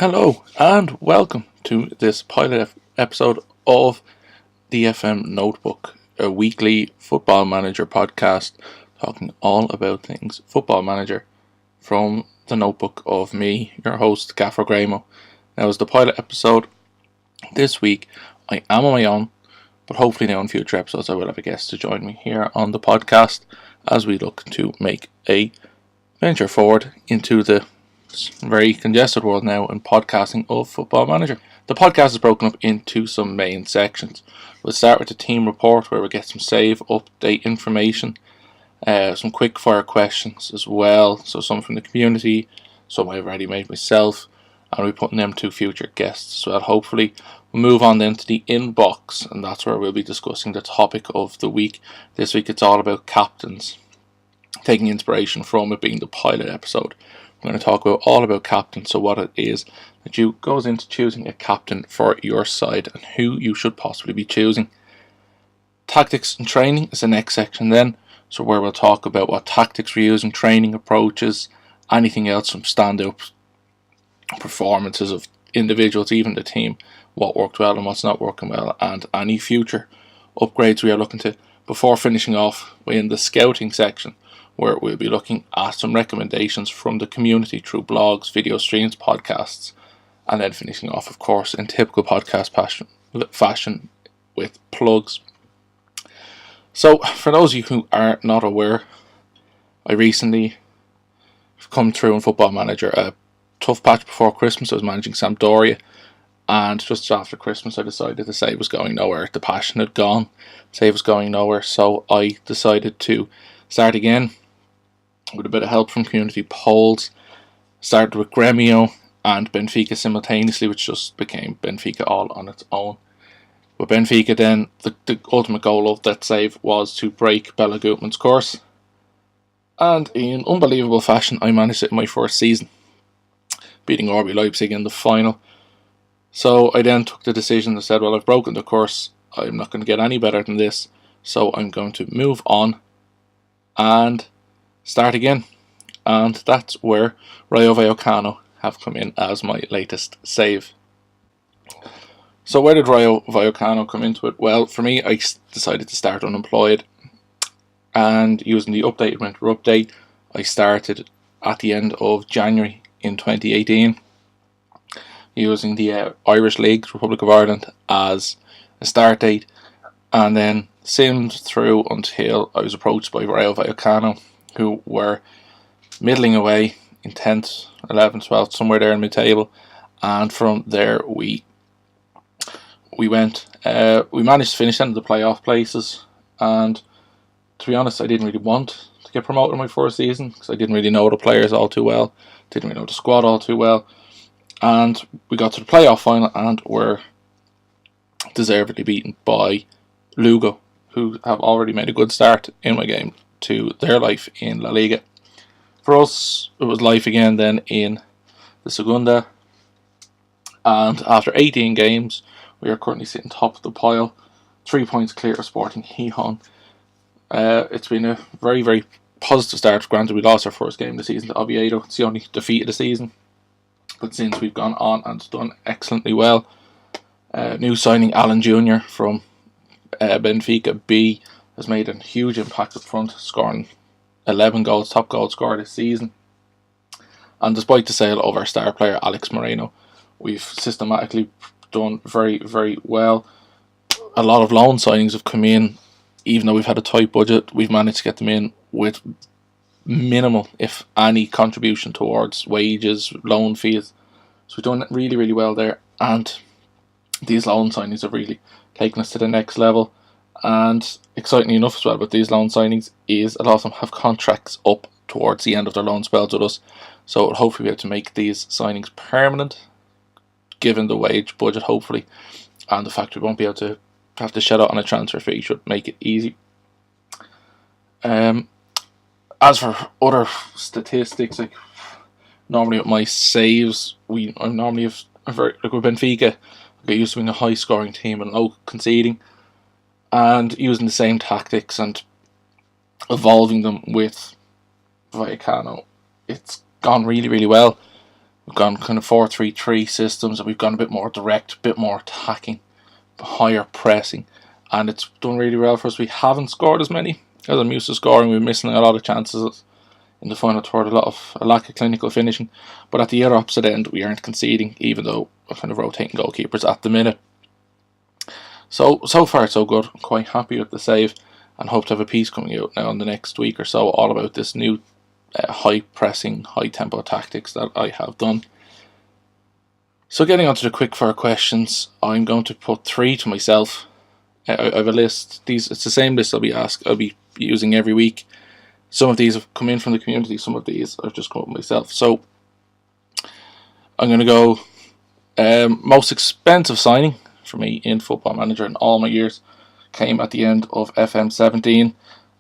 Hello and welcome to this pilot episode of the FM Notebook, a weekly football manager podcast talking all about things football manager from the notebook of me, your host, GafferGraemo. Now, as the pilot episode this week, I am on my own, but hopefully now in future episodes I will have a guest to join me here on the podcast as we look to make a venture forward into the very congested world now in podcasting of Football Manager. The podcast is broken up into some main sections. We'll start with the team report where we get some save update information, some quick fire questions as well, so some from the community, some I've already made myself, and we're putting them to future guests as well. Hopefully we'll move on then to the inbox, and that's where we'll be discussing the topic of the week. This week it's all about captains, taking inspiration from it being the pilot episode. We're going to talk all about captain, so what it is that goes into choosing a captain for your side and who you should possibly be choosing. Tactics and training is the next section then, so where we'll talk about what tactics we're using, training approaches, anything else from stand-up performances of individuals, even the team, what worked well and what's not working well, and any future upgrades we are looking to, before finishing off in the scouting section, where we'll be looking at some recommendations from the community through blogs, video streams, podcasts, and then finishing off, of course, in typical podcast fashion with plugs. So, for those of you who are not aware, I recently come through in Football Manager a tough patch before Christmas. I was managing Sampdoria, and just after Christmas I decided the save was going nowhere. The passion had gone, save was going nowhere, so I decided to start again with a bit of help from community polls. Started with Gremio and Benfica simultaneously, which just became Benfica all on its own. With Benfica then, the ultimate goal of that save was to break Bella Gutmann's course, and in unbelievable fashion I managed it in my first season, beating RB Leipzig in the final. So I then took the decision and said, well, I've broken the course, I'm not going to get any better than this, so I'm going to move on and start again. And that's where Rayo Vallecano have come in as my latest save. So where did Rayo Vallecano come into it? Well, for me, I decided to start unemployed, and using the updated winter update, I started at the end of January in 2018, using the Irish League, Republic of Ireland, as a start date, and then simmed through until I was approached by Rayo Vallecano, who were middling away in 10th, 11th, 12th, somewhere there in mid-table, and from there we went. We managed to finish into the playoff places, and to be honest, I didn't really want to get promoted in my first season because I didn't really know the players all too well, didn't really know the squad all too well, and we got to the playoff final and were deservedly beaten by Lugo, who have already made a good start in my game to their life in La Liga. For us, it was life again then in the Segunda, and after 18 games, we are currently sitting top of the pile, 3 points clear of Sporting Gijón. It's been a very, very positive start. Granted, we lost our first game of the season to Oviedo. It's the only defeat of the season, but since we've gone on and done excellently well. New signing Alan Jr. from Benfica B has made a huge impact up front, scoring 11 goals, top goal scorer this season. And despite the sale of our star player Alex Moreno, we've systematically done very, very well. A lot of loan signings have come in. Even though we've had a tight budget, we've managed to get them in with minimal, if any, contribution towards wages, loan fees. So we've done really, really well there, and these loan signings have really taken us to the next level. And excitingly enough as well with these loan signings is a lot of them have contracts up towards the end of their loan spells with us, so we'll hopefully be able to make these signings permanent given the wage budget, hopefully, and the fact we won't be able to have to shell out on a transfer fee should make it easy. As for other statistics, like normally with my saves, I normally have with Benfica, I get used to being a high scoring team and low conceding, and using the same tactics and evolving them with Vallecano. It's gone really, really well. We've gone kind of 4-3-3 systems, and we've gone a bit more direct, a bit more attacking, higher pressing, and it's done really well for us. We haven't scored as many as I'm used to scoring. We're missing a lot of chances in the final third, a lack of clinical finishing. But at the other opposite end, we aren't conceding, even though we're kind of rotating goalkeepers at the minute. So far so good. I'm quite happy with the save, and hope to have a piece coming out now in the next week or so all about this new high pressing, high tempo tactics that I have done. So getting on to the quickfire questions, I'm going to put 3 to myself. I have a list. It's the same list I'll be using every week. Some of these have come in from the community, some of these I've just come up with myself. So I'm going to go most expensive signing for me in Football Manager in all my years came at the end of FM17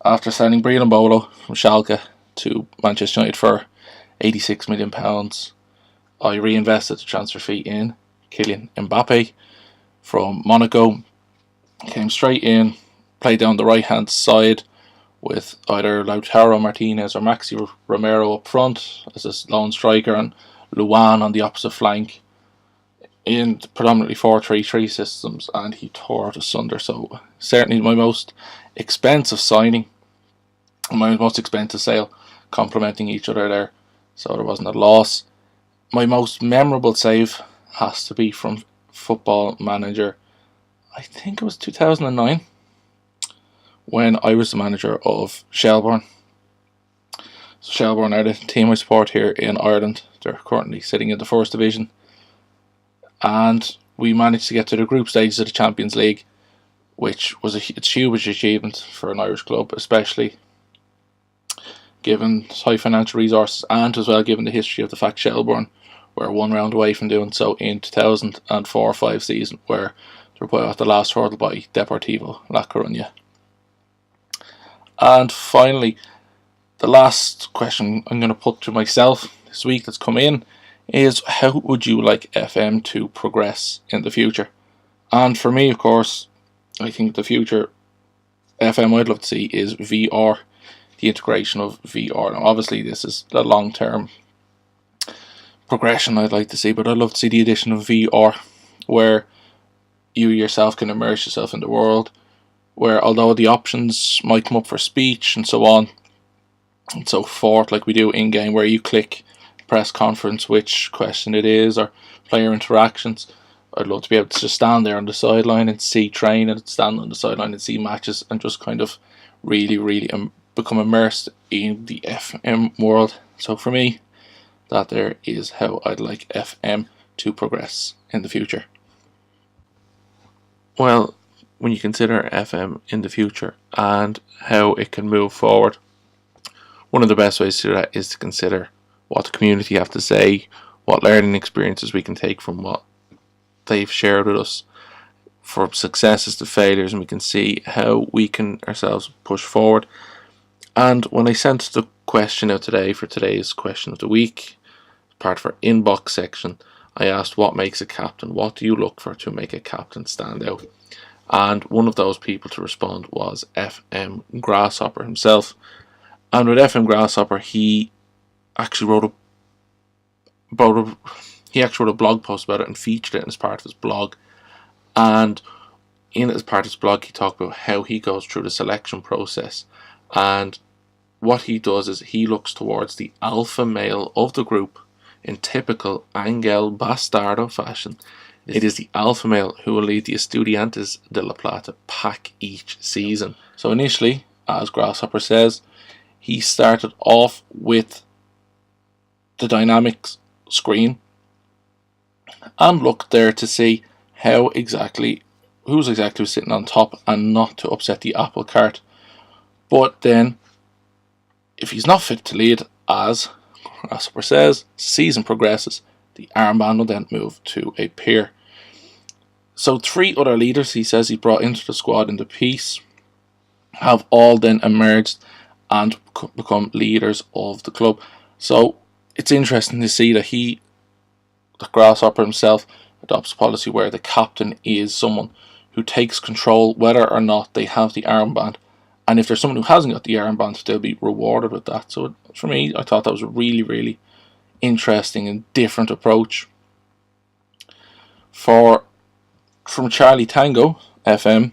after signing Breland Bolo from Schalke to Manchester United for £86 million. I reinvested the transfer fee in Kylian Mbappe from Monaco. Came straight in, played down the right hand side with either Lautaro Martinez or Maxi Romero up front as a lone striker, and Luan on the opposite flank in predominantly 4-3-3 systems, and he tore it asunder. So certainly my most expensive signing, my most expensive sale, complementing each other there, so there wasn't a loss. My most memorable save has to be from Football Manager, I think it was 2009, when I was the manager of Shelbourne. So Shelbourne are the team I support here in Ireland. They're currently sitting in the first division, and we managed to get to the group stages of the Champions League, which was a huge achievement for an Irish club, especially given high financial resources, and as well given the history of the fact Shelbourne were one round away from doing so in 2004-05 season, where they were put out the last hurdle by Deportivo La Coruña. And finally, the last question I'm going to put to myself this week that's come in is, how would you like FM to progress in the future? And for me, of course, I think the future FM I'd love to see is VR, the integration of VR. Now obviously this is a long-term progression I'd like to see, but I'd love to see the addition of VR, where you yourself can immerse yourself in the world, where although the options might come up for speech and so on and so forth, like we do in-game, where you click press conference which question it is, or player interactions, I'd love to be able to just stand there on the sideline and see training, and stand on the sideline and see matches, and just kind of really become immersed in the FM world. So for me, that there is how I'd like FM to progress in the future. Well, when you consider FM in the future and how it can move forward, one of the best ways to do that is to consider what the community have to say, what learning experiences we can take from what they've shared with us, from successes to failures, and we can see how we can ourselves push forward. And when I sent the question out today for today's question of the week, part of our inbox section, I asked, what makes a captain? What do you look for to make a captain stand out? And one of those people to respond was FM Grasshopper himself. And with FM Grasshopper, he actually wrote a blog post about it and featured it as part of his blog. And as part of his blog, he talked about how he goes through the selection process. And what he does is he looks towards the alpha male of the group in typical Angel Bastardo fashion. It is the alpha male who will lead the Estudiantes de La Plata pack each season. So initially, as Grasshopper says, he started off with the dynamics screen and looked there to see who's exactly sitting on top, and not to upset the apple cart. But then, if he's not fit to lead, as Grasshopper says, season progresses, the armband will then move to a peer. So 3 other leaders, he says, he brought into the squad in the piece have all then emerged and become leaders of the club. So it's interesting to see that the Grasshopper himself adopts a policy where the captain is someone who takes control whether or not they have the armband. And if there's someone who hasn't got the armband, they'll be rewarded with that. So for me, I thought that was a really interesting and different approach. From Charlie Tango FM,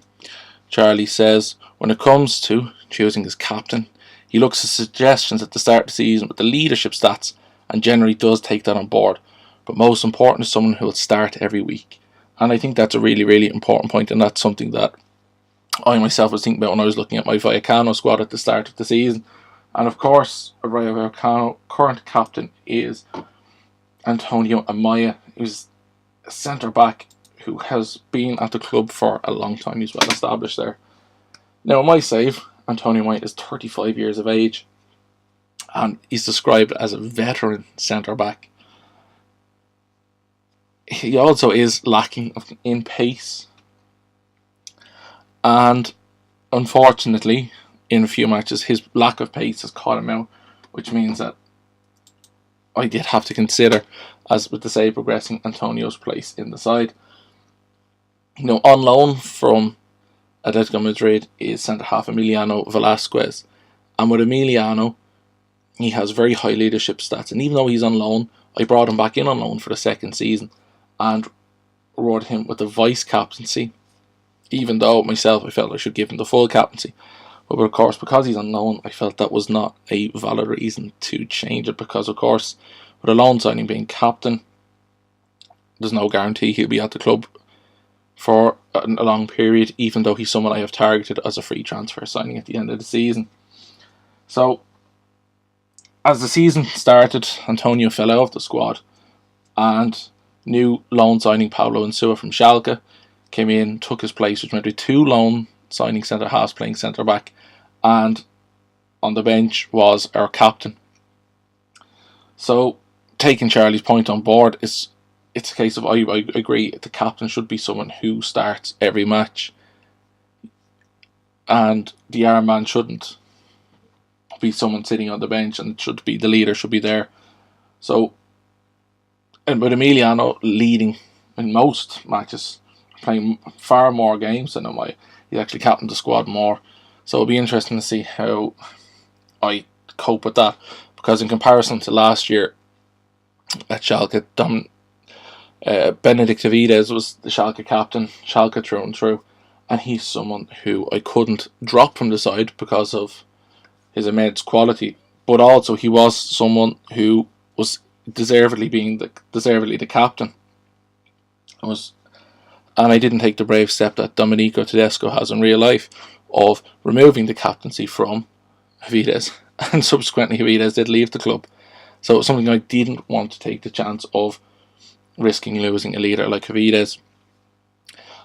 Charlie says, when it comes to choosing his captain, he looks at suggestions at the start of the season with the leadership stats and generally does take that on board. But most important is someone who will start every week. And I think that's a really, really important point, and that's something that I myself was thinking about when I was looking at my Vallecano squad at the start of the season. And of course, Rayo Vallecano current captain is Antonio Amaya, who's a centre-back who has been at the club for a long time. He's well established there. Now, in my save, Antonio Amaya is 35 years of age, and he's described as a veteran centre-back. He also is lacking in pace, and unfortunately, in a few matches, his lack of pace has caught him out, which means that I did have to consider, as with the save progressing, Antonio's place in the side. On loan from Atletico Madrid is centre-half Emiliano Velasquez, and with Emiliano, he has very high leadership stats, and even though he's on loan, I brought him back in on loan for the second season and rewarded him with the vice-captaincy, even though myself I felt I should give him the full captaincy. But of course, because he's on loan, I felt that was not a valid reason to change it, because of course, with a loan signing being captain, there's no guarantee he'll be at the club for a long period, even though he's someone I have targeted as a free transfer signing at the end of the season. So, as the season started, Antonio fell out of the squad, and new loan signing Pablo Insua from Schalke came in, took his place, which meant with two loan signing centre-halves playing centre-back, and on the bench was our captain. So, taking Charlie's point on board, it's a case of, I agree, the captain should be someone who starts every match, and the armband shouldn't be someone sitting on the bench, and the leader should be there. So, and with Emiliano leading in most matches, playing far more games than Amaya, he's actually captained the squad more. So it'll be interesting to see how I cope with that, because in comparison to last year at Schalke, Benedict Davides was the Schalke captain, Schalke through and through, and he's someone who I couldn't drop from the side because of his immense quality, but also he was someone who was deservedly the captain. And I didn't take the brave step that Domenico Tedesco has in real life of removing the captaincy from Davides, and subsequently Davides did leave the club. So it was something I didn't want to take the chance of risking losing a leader like Davides.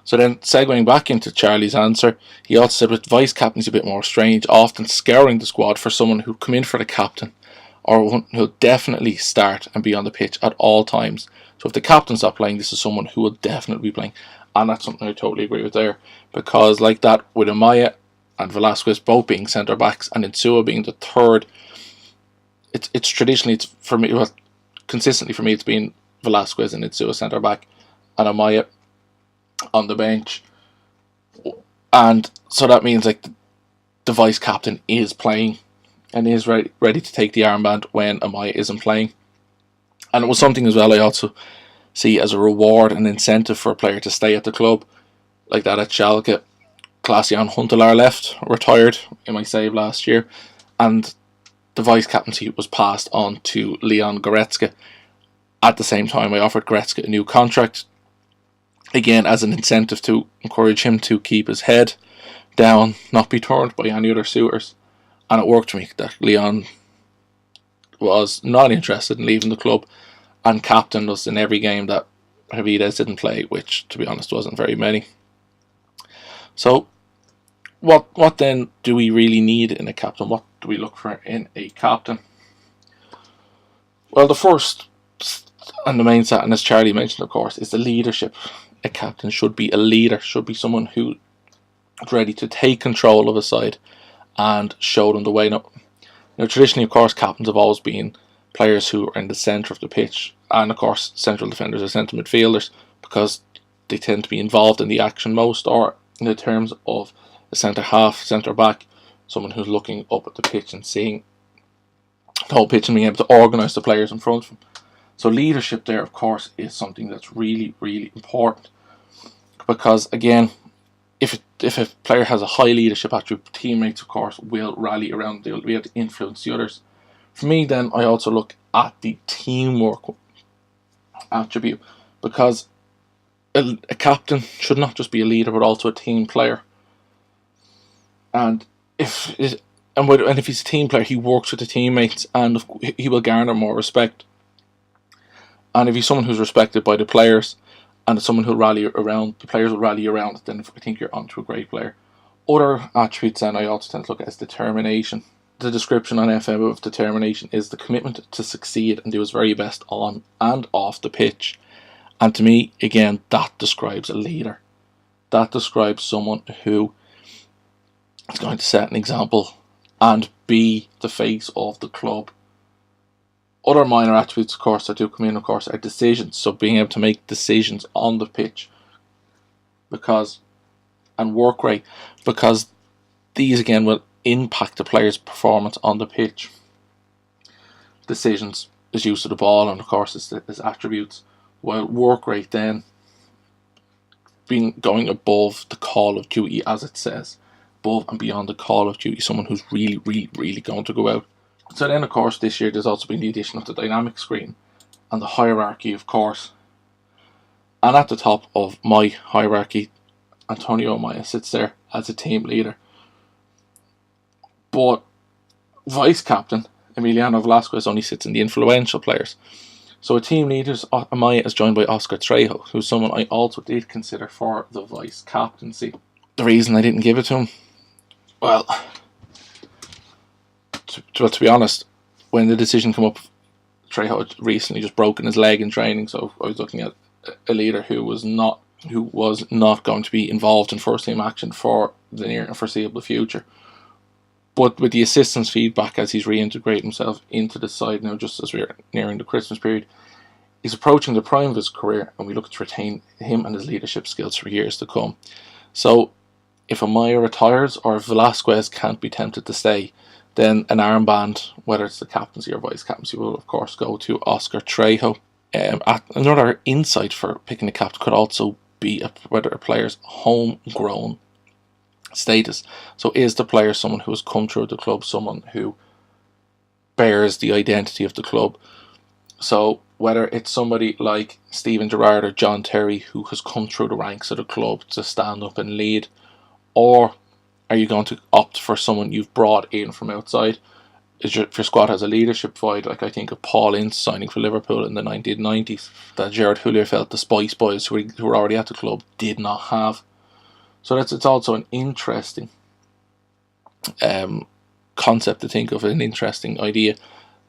So then, segueing back into Charlie's answer, he also said with vice captaincy a bit more strange, often scouring the squad for someone who'd come in for the captain, or who'll definitely start and be on the pitch at all times. So if the captain's not playing, this is someone who will definitely be playing, and that's something I totally agree with there, because like that, with Amaya and Velasquez both being centre backs and Insua being the third, it's traditionally, for me, well, consistently for me, it's been Velasquez and Insua centre back, and Amaya on the bench, and so that means like the vice captain is playing and is ready to take the armband when Amaya isn't playing. And it was something as well I also see as a reward and incentive for a player to stay at the club, like that at Schalke. Klaas-Jan Huntelaar left, retired in my save last year, and the vice captaincy was passed on to Leon Goretzka. At the same time, I offered Goretzka a new contract, again as an incentive to encourage him to keep his head down, not be turned by any other suitors. And it worked for me that Leon was not interested in leaving the club and captained us in every game that Davides didn't play, which to be honest wasn't very many. So what then do we really need in a captain? What do we look for in a captain? Well, the first and the main set, and as Charlie mentioned of course, is the leadership. A captain should be a leader, should be someone who's ready to take control of a side and show them the way. Now, traditionally, of course, captains have always been players who are in the centre of the pitch, and of course, central defenders or centre midfielders, because they tend to be involved in the action most, or in the terms of a centre half, centre back, someone who's looking up at the pitch and seeing the whole pitch and being able to organise the players in front of him. So leadership there, of course, is something that's really, really important. Because, again, if a player has a high leadership attribute, teammates, of course, will rally around. They'll be able to influence the others. For me, then, I also look at the teamwork attribute. Because a captain should not just be a leader, but also a team player. And if he's a team player, he works with the teammates, and he will garner more respect. And if he's someone who's respected by the players, and someone who'll rally around, the players will rally around, then I think you're onto a great player. Other attributes then I also tend to look at is determination. The description on FM of determination is the commitment to succeed and do his very best on and off the pitch. And to me, again, that describes a leader. That describes someone who is going to set an example and be the face of the club. Other minor attributes, of course, that do come in, of course, are decisions. So being able to make decisions on the pitch, and work rate, because these again will impact the player's performance on the pitch. Decisions is use of the ball, and of course is attributes. While work rate then going above the call of duty, as it says, above and beyond the call of duty, someone who's really, really, really going to go out. So then, of course, this year there's also been the addition of the dynamic screen and the hierarchy, of course. And at the top of my hierarchy, Antonio Maya sits there as a team leader. But vice captain Emiliano Velasquez only sits in the influential players. So a team leader, Maya is joined by Oscar Trejo, who's someone I also did consider for the vice captaincy. The reason I didn't give it to him, well, to be honest, when the decision came up, Trejo had recently just broken his leg in training, so I was looking at a leader who was not going to be involved in first team action for the near and foreseeable future. But with the assistant's feedback as he's reintegrating himself into the side now, just as we're nearing the Christmas period, he's approaching the prime of his career, and we look to retain him and his leadership skills for years to come. So if Amaya retires or if Velasquez can't be tempted to stay, then an armband, whether it's the captaincy or vice captaincy, will of course go to Oscar Trejo. Another insight for picking a captain could also be whether a player's homegrown status. So is the player someone who has come through the club, someone who bears the identity of the club? So whether it's somebody like Steven Gerrard or John Terry who has come through the ranks of the club to stand up and lead, or are you going to opt for someone you've brought in from outside? If your squad has a leadership void, like I think of Paul Ince signing for Liverpool in the 1990s, that Gerard Houllier felt the Spice Boys who were already at the club did not have. So it's also an interesting concept to think of, an interesting idea,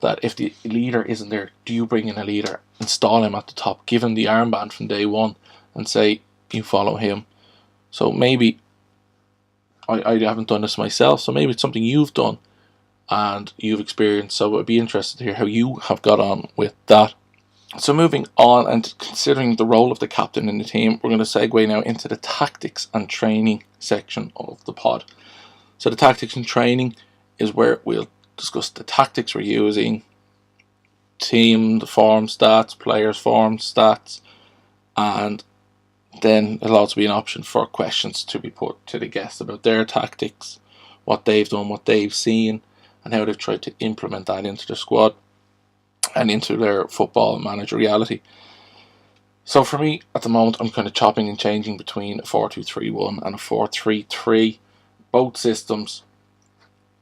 that if the leader isn't there, do you bring in a leader, install him at the top, give him the armband from day one, and say you follow him? So maybe I haven't done this myself, so maybe it's something you've done and you've experienced, so I'd be interested to hear how you have got on with that. So moving on and considering the role of the captain in the team, we're going to segue now into the tactics and training section of the pod. So the tactics and training is where we'll discuss the tactics we're using, team, the form stats, players' form stats, and then there'll also be an option for questions to be put to the guests about their tactics, what they've done, what they've seen, and how they've tried to implement that into the squad and into their football manager reality. So for me, at the moment, I'm kind of chopping and changing between a 4-2-3-1 and a 4-3-3. Both systems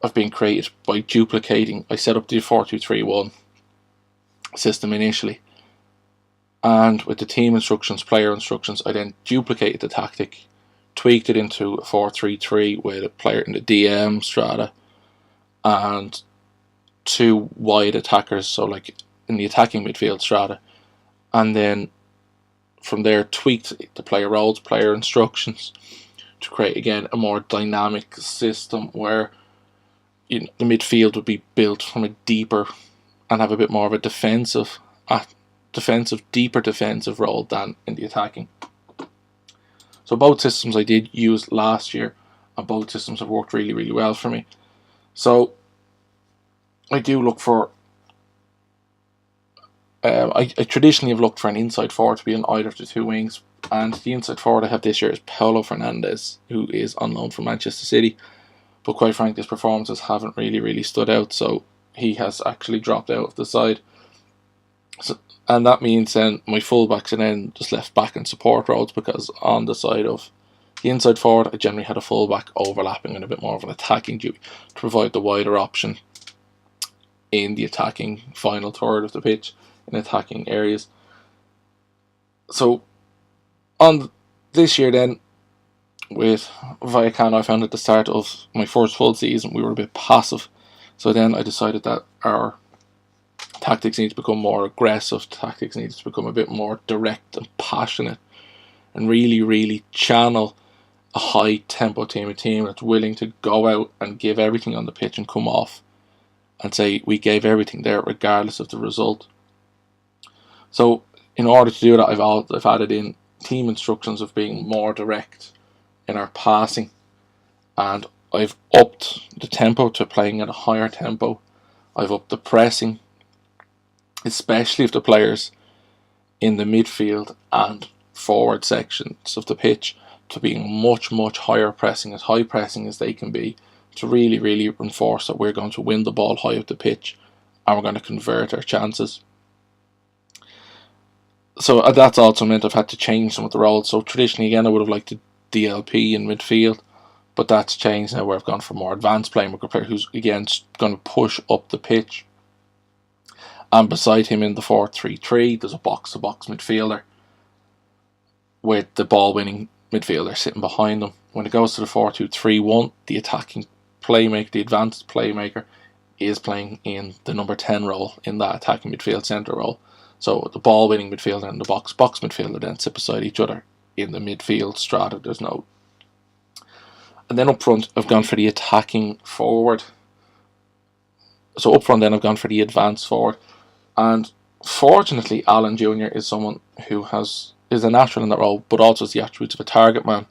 have been created by duplicating. I set up the 4-2-3-1 system initially, and with the team instructions, player instructions, I then duplicated the tactic, tweaked it into a 4-3-3 with a player in the DM strata and two wide attackers, so like in the attacking midfield strata, and then from there tweaked the player roles, player instructions to create again a more dynamic system where the midfield would be built from a deeper and have a bit more of a deeper defensive role than in the attacking. So both systems I did use last year, and both systems have worked really, really well for me. So I do look for I traditionally have looked for an inside forward to be on either of the two wings, and the inside forward I have this year is Paulo Fernandes, who is on loan from Manchester City. But quite frankly, his performances haven't really stood out, so he has actually dropped out of the side. So, and that means then my fullbacks are then just left back in support roles, because on the side of the inside forward, I generally had a fullback overlapping and a bit more of an attacking duty to provide the wider option in the attacking final third of the pitch, in attacking areas. So on this year then, with Vallecano, I found at the start of my first full season we were a bit passive. So then I decided that our tactics need to become more aggressive, tactics need to become a bit more direct and passionate, and really channel a high tempo team, a team that's willing to go out and give everything on the pitch and come off and say we gave everything there regardless of the result. So in order to do that, I've added in team instructions of being more direct in our passing, and I've upped the tempo to playing at a higher tempo. I've upped the pressing, especially of the players in the midfield and forward sections of the pitch, to being much higher pressing, as high pressing as they can be, to really enforce that we're going to win the ball high up the pitch and we're going to convert our chances. So that's also meant I've had to change some of the roles. So traditionally, again, I would have liked the DLP in midfield, but that's changed now, where I've gone for more advanced playmaker player who's again going to push up the pitch. And beside him in the 4-3-3, there's a box-to-box midfielder with the ball-winning midfielder sitting behind them. When it goes to the 4-2-3-1, the attacking playmaker, the advanced playmaker, is playing in the number 10 role in that attacking midfield centre role. So the ball-winning midfielder and the box midfielder then sit beside each other in the midfield strata. There's no. And then up front, I've gone for the attacking forward. So up front, then I've gone for the advanced forward. And fortunately, Alan Jr. is someone who is a natural in that role, but also has the attributes of a target man.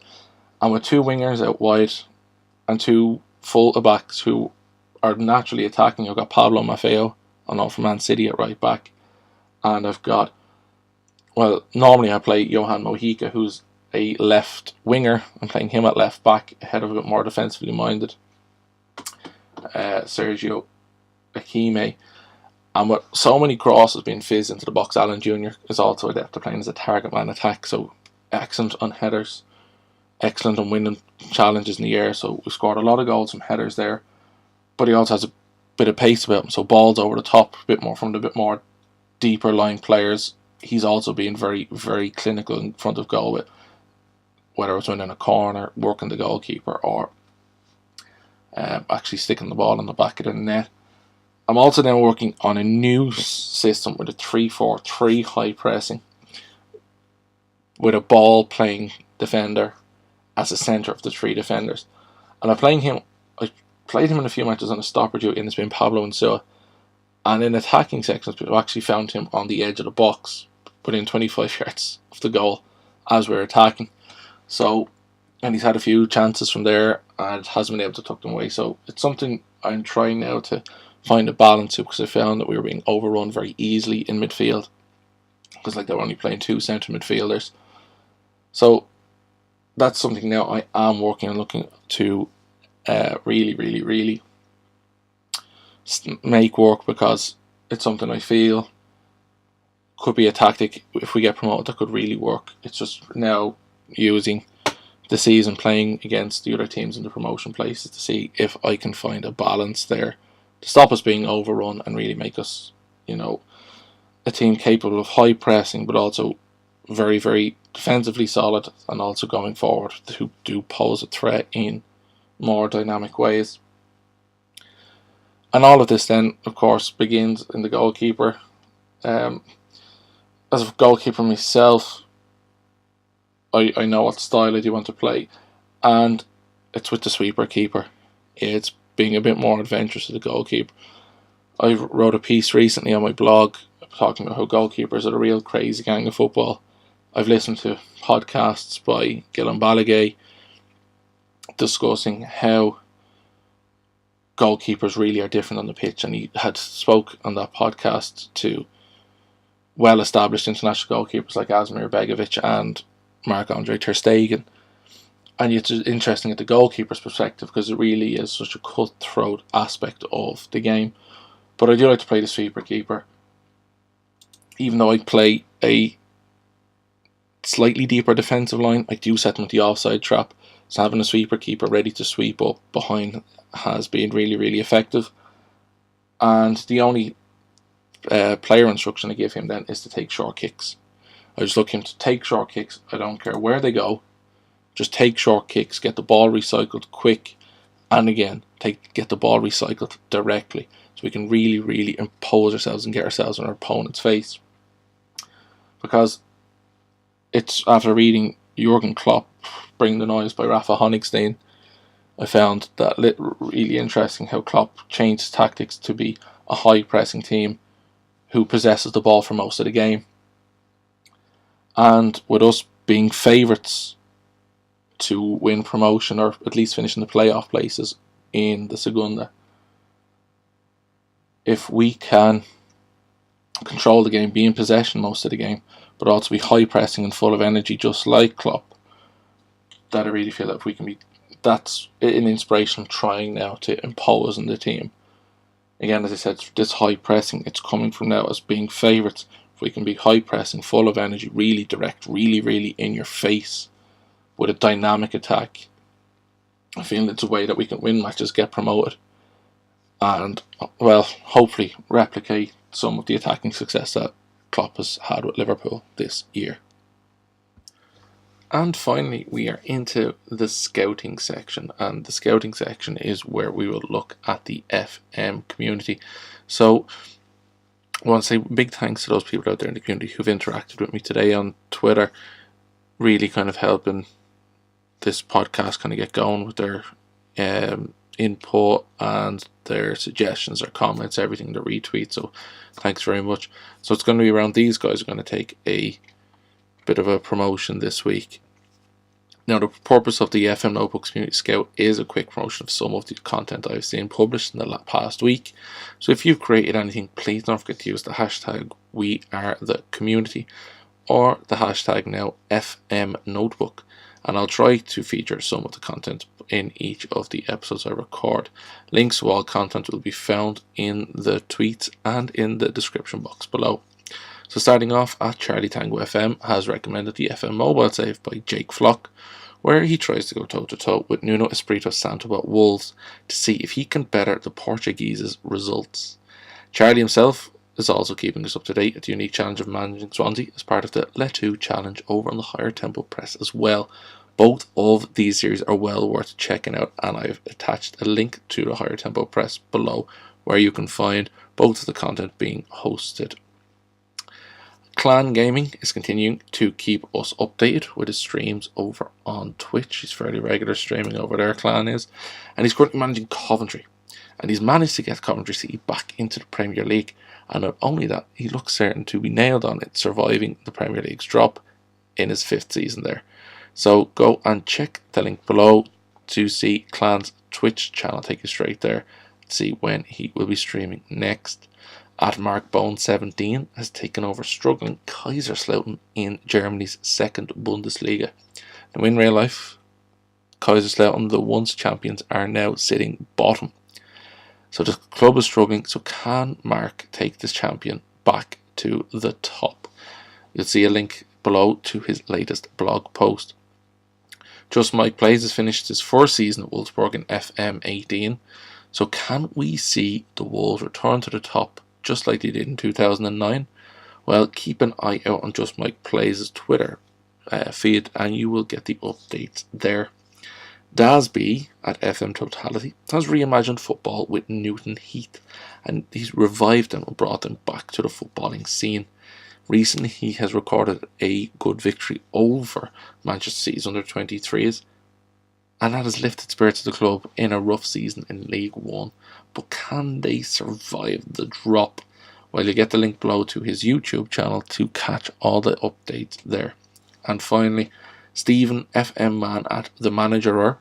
And with two wingers out wide and two full-backs who are naturally attacking, I've got Pablo Maffeo on loan from Man City at right back. And I've got, normally I play Johan Mojica, who's a left winger. I'm playing him at left back ahead of a bit more defensively minded Sergio Akime. And with so many crosses being fizzed into the box, Alan Jr. is also adept at playing as a target man attack. So excellent on headers, excellent on winning challenges in the air. So we scored a lot of goals from headers there. But he also has a bit of pace about him. So balls over the top, a bit more from the bit more deeper line players. He's also being very clinical in front of goal, with whether it's winning a corner, working the goalkeeper, or actually sticking the ball in the back of the net. I'm also now working on a new system with a 3-4-3 high pressing, with a ball playing defender as the centre of the three defenders. And I played him in a few matches on a stopper duty, and it's been Pablo Insua. And in attacking sections, we've actually found him on the edge of the box, within 25 yards of the goal, as we're attacking. So, and he's had a few chances from there, and hasn't been able to tuck them away. So it's something I'm trying now to find a balance to, because I found that we were being overrun very easily in midfield, because they were only playing two centre midfielders. So that's something now I am working on, looking to really make work, because it's something I feel could be a tactic if we get promoted that could really work. It's just now using the season playing against the other teams in the promotion places to see if I can find a balance there to stop us being overrun and really make us, a team capable of high pressing, but also very defensively solid, and also going forward to do pose a threat in more dynamic ways. And all of this then, of course, begins in the goalkeeper. As a goalkeeper myself, I know what style I do want to play, and it's with the sweeper keeper. It's being a bit more adventurous as a goalkeeper. I wrote a piece recently on my blog talking about how goalkeepers are a real crazy gang of football. I've listened to podcasts by Gillan Ballaghay discussing how goalkeepers really are different on the pitch, and he had spoke on that podcast to well-established international goalkeepers like Asmir Begovic and Marc-Andre ter Stegen. And it's interesting at the goalkeeper's perspective because it really is such a cutthroat aspect of the game. But I do like to play the sweeper keeper. Even though I play a slightly deeper defensive line, I do set them with the offside trap. So having a sweeper keeper ready to sweep up behind has been really, really effective. And the only player instruction I give him then is to take short kicks. I just look him to take short kicks. I don't care where they go. Just take short kicks, get the ball recycled quick, and again, get the ball recycled directly. So we can really, really impose ourselves and get ourselves in our opponent's face. Because it's after reading Jurgen Klopp, Bring the Noise by Rafa Honigstein, I found that really interesting how Klopp changed his tactics to be a high pressing team who possesses the ball for most of the game. And with us being favourites to win promotion or at least finish in the playoff places in the Segunda, if we can control the game, be in possession most of the game, but also be high pressing and full of energy just like Klopp, that I really feel that if we can be, that's an inspiration I'm trying now to impose on the team. Again, as I said, this high pressing, it's coming from now as being favourites. If we can be high pressing, full of energy, really direct, really, really in your face with a dynamic attack, I feel it's a way that we can win matches, get promoted, and, well, hopefully replicate some of the attacking success that Klopp has had with Liverpool this year. And finally, we are into the scouting section, and the scouting section is where we will look at the FM community. So I want to say big thanks to those people out there in the community who've interacted with me today on Twitter, really kind of helping this podcast kind of get going with their input and their suggestions, their comments, everything, the retweets. So thanks very much. So it's going to be around these guys are going to take a bit of a promotion this week. Now, the purpose of the FM Notebooks Community Scout is a quick promotion of some of the content I've seen published in the past week. So if you've created anything, please don't forget to use the hashtag #WeAreTheCommunity or the hashtag now FM Notebook, and I'll try to feature some of the content in each of the episodes I record. Links to all content will be found in the tweets and in the description box below. So starting off at Charlie Tango FM has recommended the FM mobile save by Jake Flock, where he tries to go toe-to-toe with Nuno Espirito Santo at Wolves to see if he can better the Portuguese's results. Charlie himself is also keeping us up to date at the unique challenge of managing Swansea as part of the Let 2 challenge over on the Higher Tempo Press as well. Both of these series are well worth checking out, and I've attached a link to the Higher Tempo Press below where you can find both of the content being hosted. Clan Gaming is continuing to keep us updated with his streams over on Twitch. He's fairly regular streaming over there, Clan is. And he's currently managing Coventry. And he's managed to get Coventry City back into the Premier League. And not only that, he looks certain to be nailed on it, surviving the Premier League's drop in his 5th season there. So go and check the link below to see Clan's Twitch channel. Take you straight there to see when he will be streaming next. At MarkBone17 has taken over struggling Kaiserslautern in Germany's 2nd Bundesliga. Now in real life, Kaiserslautern, the once champions, are now sitting bottom. So the club is struggling, so can Mark take this champion back to the top? You'll see a link below to his latest blog post. Just Mike Plays has finished his 1st season at Wolfsburg in FM18. So can we see the Wolves return to the top just like they did in 2009? Well, keep an eye out on Just Mike Plays' Twitter feed and you will get the updates there. Dasby at FM Totality has reimagined football with Newton Heath, and he's revived them and brought them back to the footballing scene. Recently he has recorded a good victory over Manchester City's under-23s, and that has lifted spirits of the club in a rough season in League One. But can they survive the drop? Well, you get the link below to his YouTube channel to catch all the updates there. And finally, Stephen FM Man at The Managerer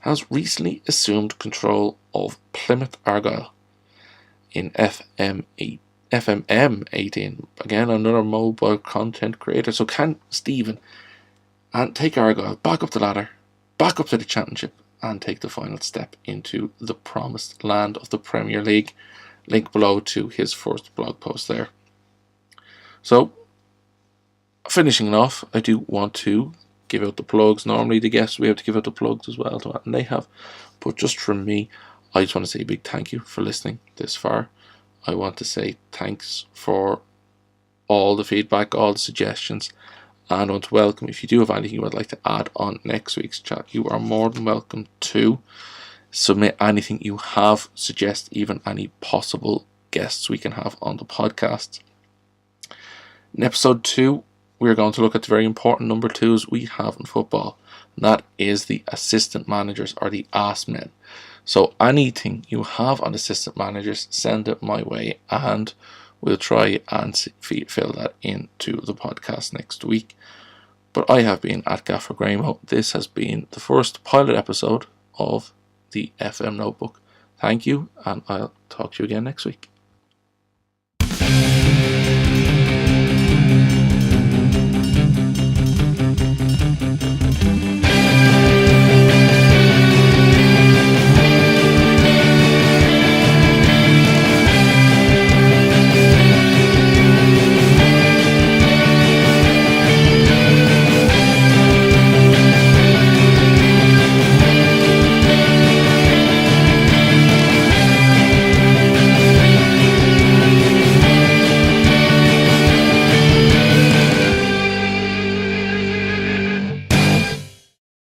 has recently assumed control of Plymouth Argyle in FM8 FMM18, again another mobile content creator. So can Stephen and take Argyle back up the ladder, back up to the championship, and take the final step into the promised land of the Premier League? Link below to his first blog post there. So, finishing off, I do want to give out the plugs. Normally the guests, we have to give out the plugs as well to what they have. But just from me, I just want to say a big thank you for listening this far. I want to say thanks for all the feedback, all the suggestions, and I want to welcome, if you do have anything you would like to add on next week's chat, you are more than welcome to submit anything you have, suggest even any possible guests we can have on the podcast. In episode 2, we're going to look at the very important number 2s we have in football, and that is the assistant managers, or the AS men. So anything you have on assistant managers, send it my way, and we'll try and fill that into the podcast next week. But I have been at GafferGraemo. This has been the first pilot episode of the FM Notebook. Thank you, and I'll talk to you again next week.